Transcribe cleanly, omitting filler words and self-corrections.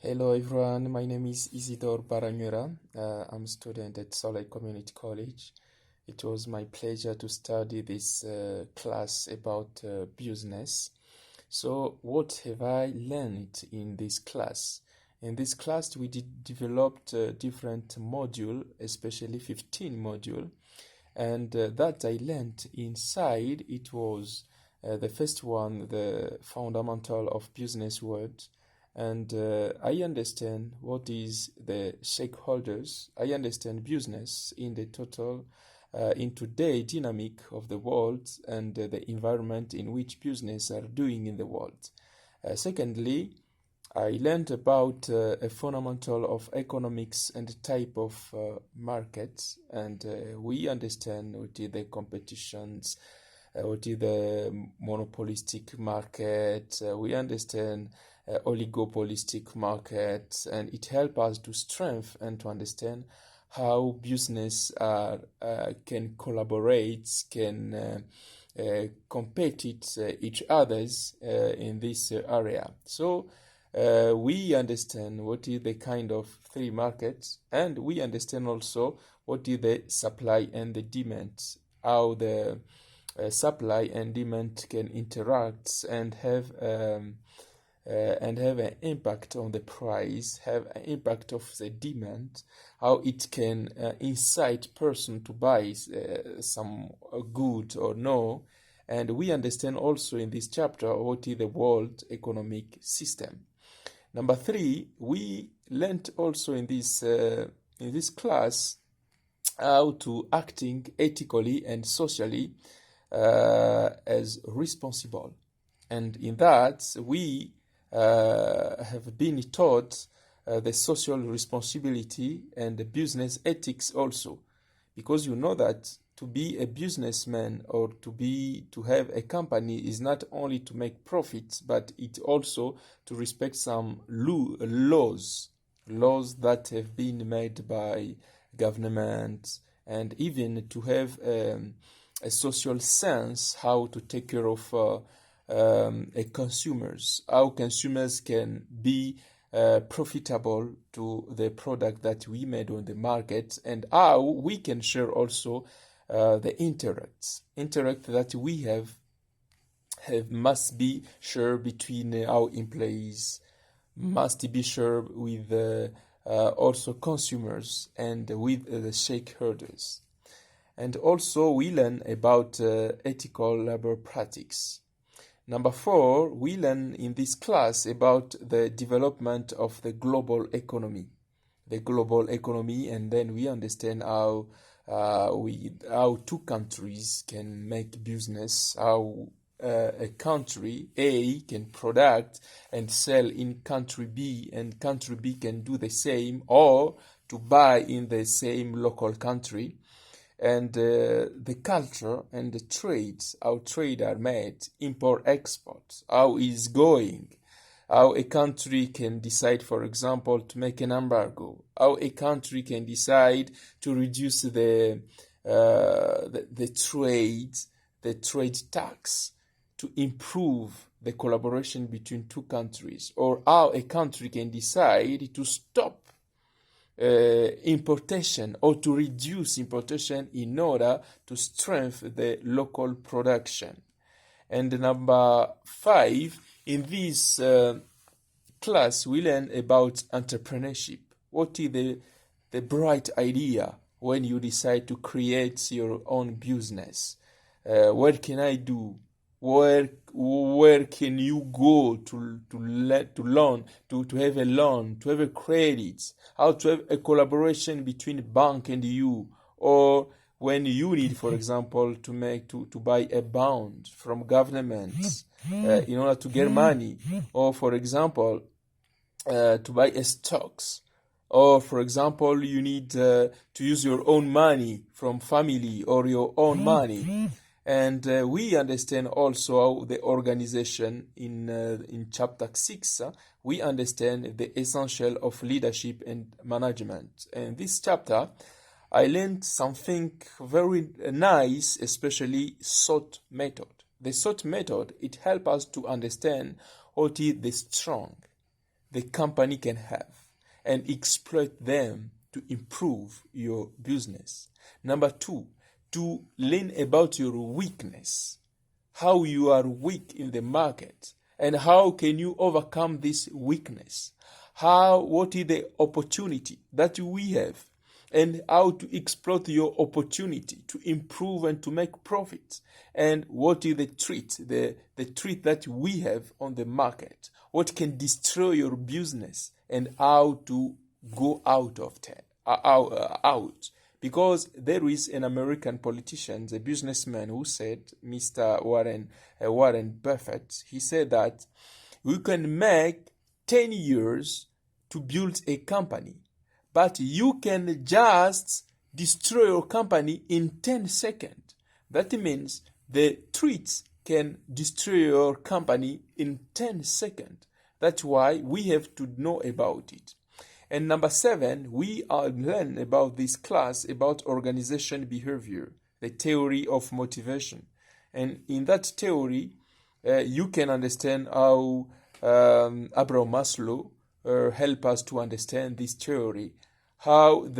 Hello everyone, my name is Isidore Baranyura. I'm a student at Soleil Community College. It was my pleasure to study this class about business. So what have I learned in this class? In this class we developed different module, especially 15 module, and that I learned inside it was the first one, the fundamental of business words. And I understand what is the stakeholders. I understand business in the total, in today dynamic of the world and the environment in which business are doing in the world. Secondly, I learned about a fundamental of economics and the type of markets, and we understand what is the competitions, what is the monopolistic market. We understand oligopolistic market, and it helps us to strengthen and to understand how business can collaborate, can compete each others in this area. So we understand what is the kind of three markets, and we understand also what is the supply and the demand, how the supply and demand can interact and have an impact on the price, have an impact of the demand, how it can incite person to buy some good or no. And we understand also in this chapter what is the world economic system. Number 3, we learned also in this class how to acting ethically and socially as responsible. And in that we have been taught the social responsibility and the business ethics also, because you know that to be a businessman or to have a company is not only to make profits, but it also to respect some laws that have been made by government, and even to have a social sense how to take care of consumers, how consumers can be profitable to the product that we made on the market, and how we can share also the interact that we have must be shared between our employees, must be shared with also consumers and with the stakeholders. And also we learn about ethical labor practices. Number 4, we learn in this class about the development of the global economy. And then we understand how two countries can make business, how a country A can product and sell in country B, and country B can do the same, or to buy in the same local country. And the culture and the trades, how trade are made, import-export, how is going, how a country can decide, for example, to make an embargo, how a country can decide to reduce the trade tax to improve the collaboration between two countries, or how a country can decide to stop importation or to reduce importation in order to strengthen the local production. And number 5, in this class we learn about entrepreneurship. What is the bright idea when you decide to create your own business? What can I do? Where can you go to loan, to have a loan, to have a credit, how to have a collaboration between bank and you, or when you need, for example, to buy a bond from government in order to get money, or for example to buy a stocks, or for example you need to use your own money from family or your own money. And we understand also the organization in chapter 6. We understand the essential of leadership and management. And this chapter, I learned something very nice, especially SWOT method. The SWOT method, it helps us to understand what is the strong, the company can have and exploit them to improve your business. Number 2, to learn about your weakness, how you are weak in the market, and how can you overcome this weakness. What is the opportunity that we have, and how to exploit your opportunity to improve and to make profits. And what is the threat, the threat that we have on the market, what can destroy your business, and how to go out of it. Because there is an American politician, a businessman, who said, Mr. Warren Buffett, he said that we can make 10 years to build a company, but you can just destroy your company in 10 seconds. That means the threats can destroy your company in 10 seconds. That's why we have to know about it. And number 7, we are learn about this class about organization behavior, the theory of motivation. And in that theory, you can understand how Abraham Maslow help us to understand this theory, how the